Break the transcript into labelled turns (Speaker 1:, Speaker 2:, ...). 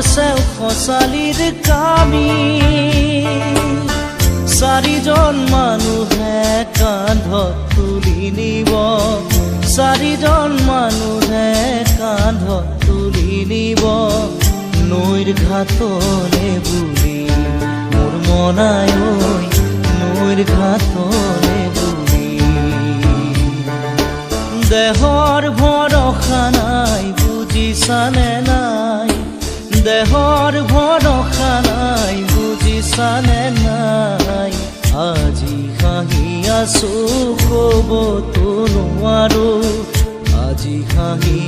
Speaker 1: চেও খচালিৰ কামি চাৰিজন মানুহে কান্ধত তুলি নিব চাৰিজন মানুহে কান্ধত তুলি নিব নৈৰ ঘাটলে বুলি মোৰ মনাই ঐ নৈৰ ঘাটলে বুলি দেহৰ ভৰসা নাই বুজিছানে নাই দেহৰ ভৰসা নাই বুজিছানে নাই আজি হাঁহি আছো ক'বতো নোৱাৰো আজি হাঁহি